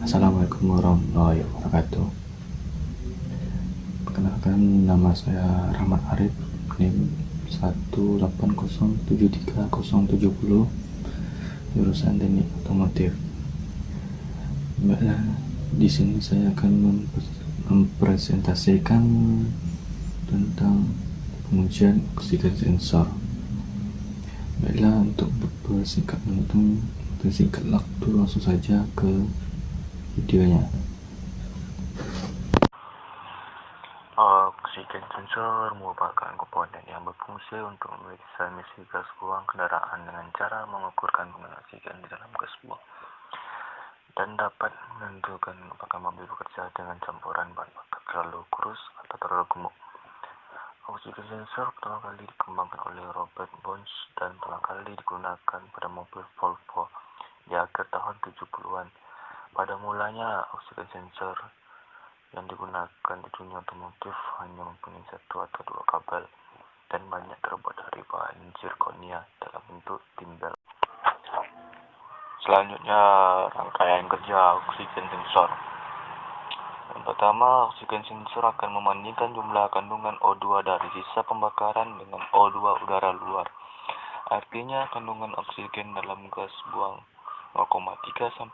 Assalamualaikum warahmatullahi wabarakatuh. Perkenalkan, nama saya Rahmat Arif, NIM 1807370, jurusan Teknik Otomotif. Baiklah, di sini saya akan mempresentasikan tentang pengujian oksigen sensor. Baiklah, untuk bersingkat waktu, langsung saja ke videonya. Oksigen sensor merupakan komponen yang berfungsi untuk memeriksa emisi gas buang kendaraan dengan cara mengukur kandungan oksigen di dalam gas buang dan dapat menentukan apakah mobil bekerja dengan campuran bahan bakar terlalu kurus atau terlalu gemuk. Oksigen sensor pertama kali dikembangkan oleh Robert Bosch dan pertama kali digunakan pada mobil Volvo di akhir tahun 70-an. Pada mulanya, oksigen sensor yang digunakan di dunia otomotif hanya mempunyai satu atau dua kabel dan banyak terbuat dari bahan zirconia dalam bentuk timbel. Selanjutnya, rangkaian kerja oksigen sensor. Yang pertama, oksigen sensor akan membandingkan jumlah kandungan O2 dari sisa pembakaran dengan O2 udara luar. Artinya, kandungan oksigen dalam gas buang 0,3-3%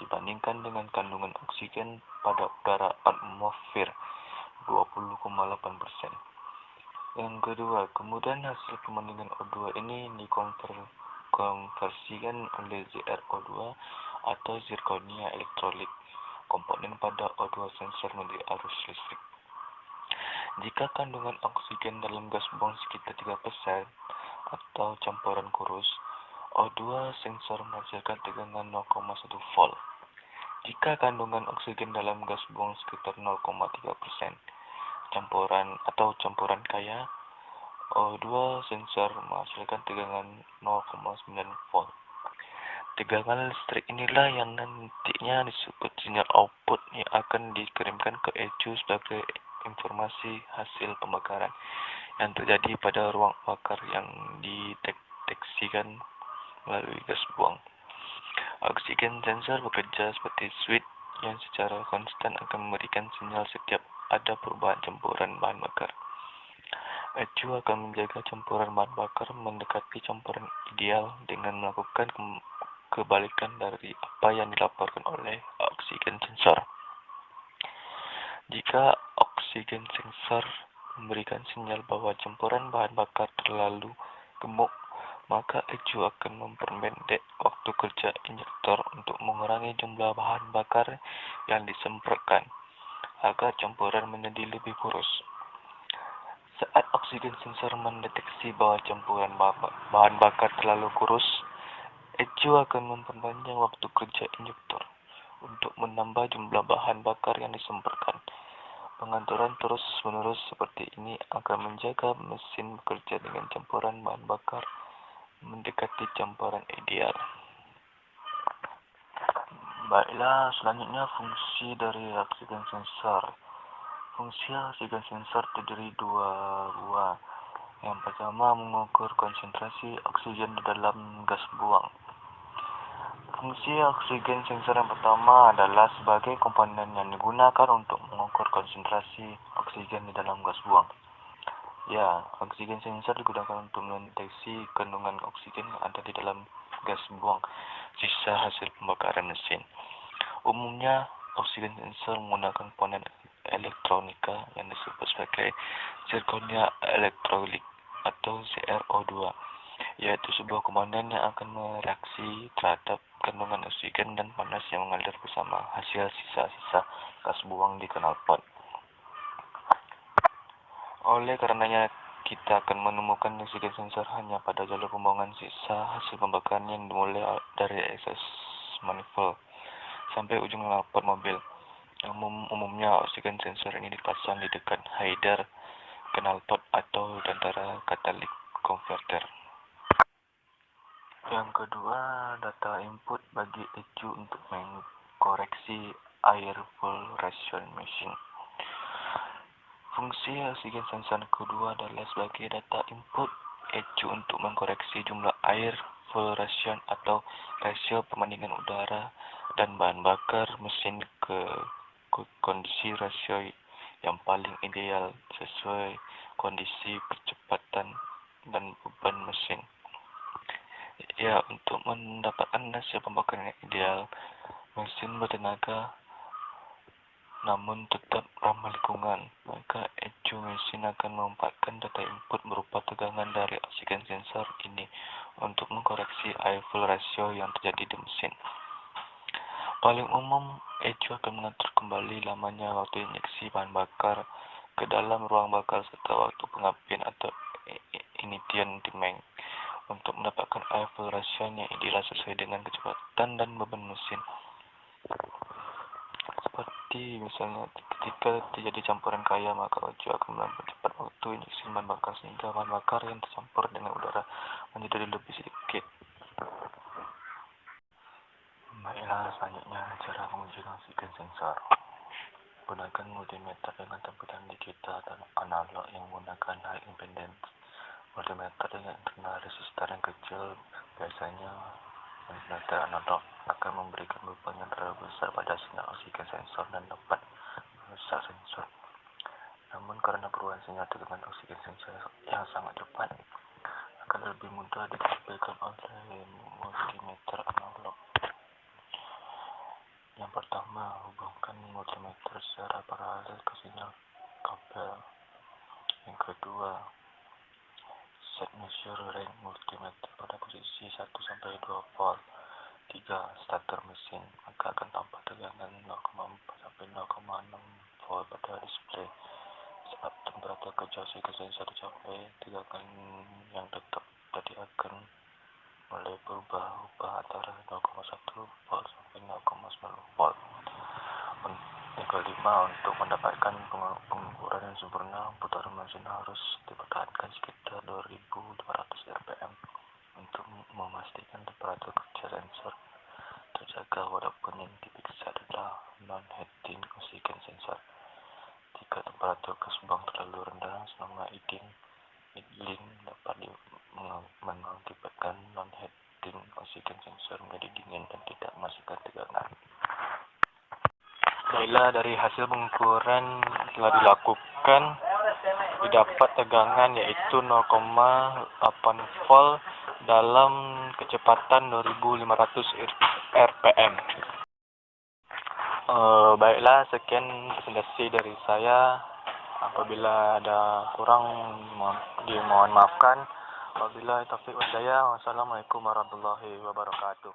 dibandingkan dengan kandungan oksigen pada udara atmosfer 20,8%. Yang kedua, kemudian hasil perbandingan O2 ini dikonversikan oleh ZrO2 atau zirconia elektrolit, komponen pada O2 sensor menjadi arus listrik. Jika kandungan oksigen dalam gas buang sekitar 3% atau campuran kurus, O2 sensor menghasilkan tegangan 0,1 volt. Jika kandungan oksigen dalam gas buang sekitar 0,3%, campuran kaya, O2 sensor menghasilkan tegangan 0,9 volt. Tegangan listrik inilah yang nantinya disebut sinyal output yang akan dikirimkan ke ECU sebagai informasi hasil pembakaran yang terjadi pada ruang bakar yang dideteksikan melalui gas buang. Oksigen sensor bekerja seperti switch yang secara konstan akan memberikan sinyal setiap ada perubahan campuran bahan bakar. ECU akan menjaga campuran bahan bakar mendekati campuran ideal dengan melakukan kebalikan dari apa yang dilaporkan oleh oksigen sensor. Jika oksigen sensor memberikan sinyal bahwa campuran bahan bakar terlalu gemuk, maka ECU akan memperpendek waktu kerja injektor untuk mengurangi jumlah bahan bakar yang disemprotkan agar campuran menjadi lebih kurus. Saat oksigen sensor mendeteksi bahwa campuran bahan bakar terlalu kurus, ECU akan memperpanjang waktu kerja injektor untuk menambah jumlah bahan bakar yang disemprotkan. Pengaturan terus-menerus seperti ini akan menjaga mesin bekerja dengan campuran bahan bakar mendekati campuran ideal. Baiklah, selanjutnya fungsi dari oksigen sensor. Fungsi oksigen sensor terdiri dua buah. Yang pertama, mengukur konsentrasi oksigen di dalam gas buang. Fungsi oksigen sensor yang pertama adalah sebagai komponen yang digunakan untuk mengukur konsentrasi oksigen di dalam gas buang. Ya, oksigen sensor digunakan untuk mendeteksi kandungan oksigen yang ada di dalam gas buang sisa hasil pembakaran mesin. Umumnya, oksigen sensor menggunakan komponen elektronika yang disebut sebagai zirconia elektrolit atau ZrO2, yaitu sebuah komponen yang akan mereaksi terhadap kandungan oksigen dan panas yang mengalir bersama hasil sisa-sisa gas buang di knalpot. Oleh karenanya, kita akan menemukan oksigen sensor hanya pada jalur pembuangan sisa hasil pembakaran yang dimulai dari exhaust manifold sampai ujung knalpot mobil. Umumnya, oksigen sensor ini dipasang di dekat header knalpot atau antara catalytic converter. Yang kedua, data input bagi ECU untuk mengkoreksi air fuel ration machine. Fungsi oksigen sensor kedua adalah sebagai data input ECU untuk mengkoreksi jumlah air fuel ration atau rasio perbandingan udara dan bahan bakar mesin ke kondisi rasio yang paling ideal sesuai kondisi kecepatan dan beban mesin. Ya, untuk mendapatkan rasio pembakaran yang ideal, mesin bertenaga namun tetap ramah lingkungan, maka ECU mesin akan memanfaatkan data input berupa tegangan dari oksigen sensor ini untuk mengkoreksi air-fuel ratio yang terjadi di mesin. Paling umum, ECU akan mengatur kembali lamanya waktu injeksi bahan bakar ke dalam ruang bakar serta waktu pengapian atau ignition timing untuk mendapatkan air-fuel ratio yang ideal sesuai dengan kecepatan dan beban mesin. Seperti misalnya ketika terjadi campuran kaya, maka ECU akan mempercepat waktu injeksi bahan bakar sehingga bahan bakar yang tercampur dengan udara menjadi lebih sedikit. Baiklah, selanjutnya cara menguji oksigen sensor. Gunakan multimeter dengan tampilan digital dan analog yang menggunakan high impedance. Multimeter dengan internal resistor yang kecil, biasanya multimeter analog, akan memberikan beban yang terlalu besar pada sinyal oksigen sensor dan dapat merusak sensor. Namun karena perubahan sinyal tegangan oksigen sensor yang sangat cepat, akan lebih mudah ditampilkan oleh multimeter analog. Yang pertama, hubungkan multimeter secara paralel ke sinyal kabel. Yang kedua, set measure range multimeter pada posisi 1-2 volt. 3. Starter mesin, maka akan tampak tegangan 0,4-0,6 volt pada display. Saat temperatur kerja oksigen sensor dicapai, tegangan yang tetap tadi akan mulai berubah antara 0,1 volt sampai 0,9 volt. Yang kelima, untuk mendapatkan pengukuran yang sempurna, putaran mesin harus dipertahankan sekitar 2500 rpm untuk memastikan temperatur kerja sensor terjaga walaupun yang diperiksa adalah non-heating oksigen sensor. Jika temperatur keserbang terlalu rendah selama idling dapat mengakibatkan non-heating oksigen sensor menjadi dingin dan tidak menghasilkan tegangan. Baiklah, dari hasil pengukuran telah dilakukan, didapat tegangan yaitu 0,8 volt dalam kecepatan 2500 rpm. Baiklah, sekian presentasi dari saya. Apabila ada kurang, dimohon maafkan. Wabillahi taufiq wal hidayah. Wassalamualaikum warahmatullahi wabarakatuh.